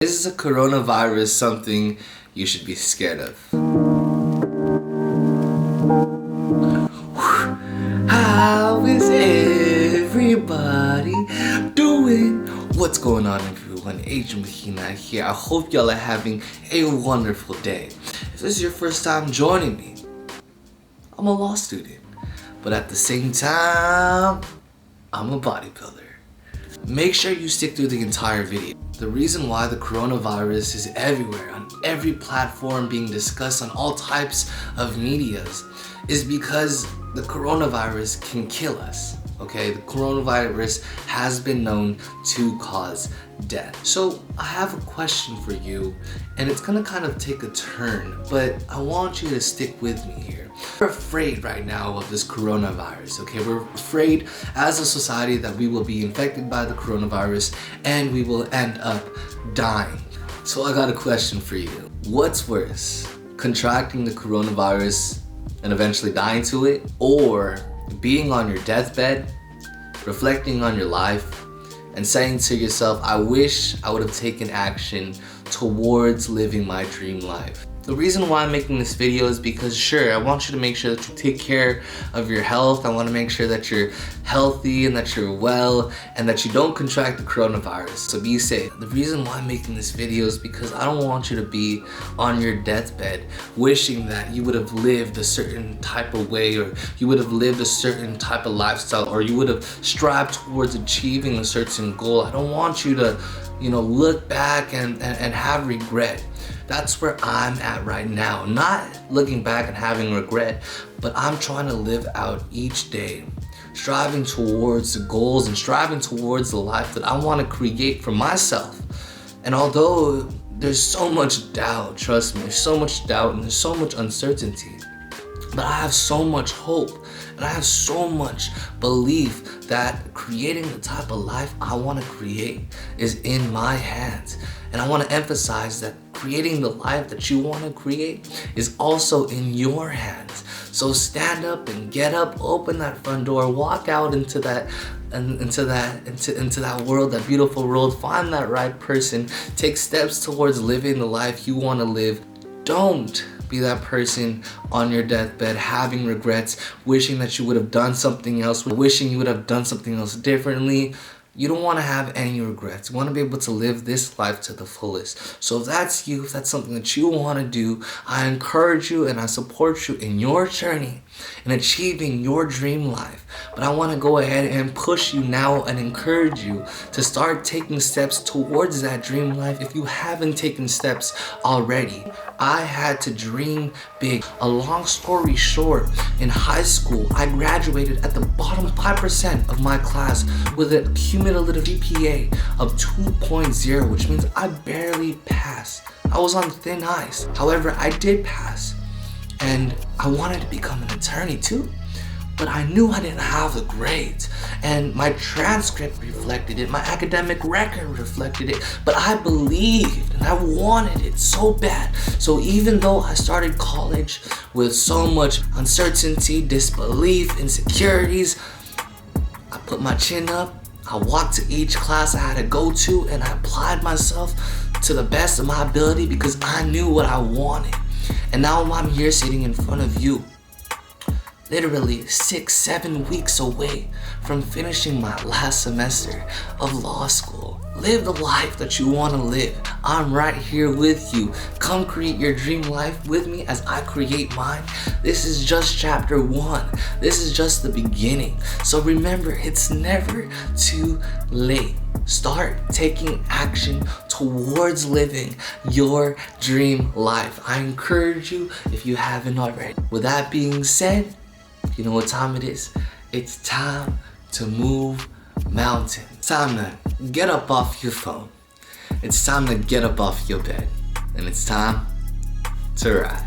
Is the coronavirus something you should be scared of? How is everybody doing? What's going on, everyone? Adrian Mahina here. I hope y'all are having a wonderful day. If this is your first time joining me, I'm a law student, but at the same time, I'm a bodybuilder. Make sure you stick through the entire video. The reason why the coronavirus is everywhere, on every platform, being discussed on all types of medias, is because the coronavirus can kill us. Okay, the coronavirus has been known to cause death. So I have a question for you, and it's gonna kind of take a turn, but I want you to stick with me here. We're afraid right now of this coronavirus, okay? We're afraid as a society that we will be infected by the coronavirus and we will end up dying. So I got a question for you. What's worse, contracting the coronavirus and eventually dying to it, or being on your deathbed, reflecting on your life, and saying to yourself, I wish I would have taken action towards living my dream life? The reason why I'm making this video is because, sure, I want you to make sure that you take care of your health. I want to make sure that you're healthy and that you're well and that you don't contract the coronavirus. So be safe. The reason why I'm making this video is because I don't want you to be on your deathbed wishing that you would have lived a certain type of way, or you would have lived a certain type of lifestyle, or you would have strived towards achieving a certain goal. I don't want you to, look back and have regret. That's where I'm at right now. Not looking back and having regret, but I'm trying to live out each day, striving towards the goals and striving towards the life that I want to create for myself. And although there's so much doubt, trust me, there's so much doubt and there's so much uncertainty, but I have so much hope and I have so much belief that creating the type of life I want to create is in my hands. And I want to emphasize that creating the life that you want to create is also in your hands. So stand up and get up, open that front door, walk out into that world, that beautiful world, find that right person, take steps towards living the life you want to live. Don't be that person on your deathbed having regrets, wishing that you would have done something else, wishing you would have done something else differently. You don't want to have any regrets. You want to be able to live this life to the fullest. So if that's you, if that's something that you want to do, I encourage you and I support you in your journey in achieving your dream life. But I want to go ahead and push you now and encourage you to start taking steps towards that dream life if you haven't taken steps already. I had to dream big. A long story short, in high school, I graduated at the bottom 5% of my class with a cumulative GPA of 2.0, which means I barely passed. I was on thin ice. However, I did pass. And I wanted to become an attorney too, but I knew I didn't have the grades, and my transcript reflected it, my academic record reflected it, but I believed and I wanted it so bad. So even though I started college with so much uncertainty, disbelief, insecurities, I put my chin up, I walked to each class I had to go to, and I applied myself to the best of my ability because I knew what I wanted. And now I'm here sitting in front of you, literally 6-7 weeks away from finishing my last semester of law school. Live the life that you want to live. I'm right here with you. Come create your dream life with me as I create mine. This is just chapter 1. This is just the beginning. So remember, it's never too late. Start taking action towards living your dream life. I encourage you if you haven't already. With that being said, you know what time it is? It's time to move mountains. It's time to get up off your phone. It's time to get up off your bed. And it's time to ride.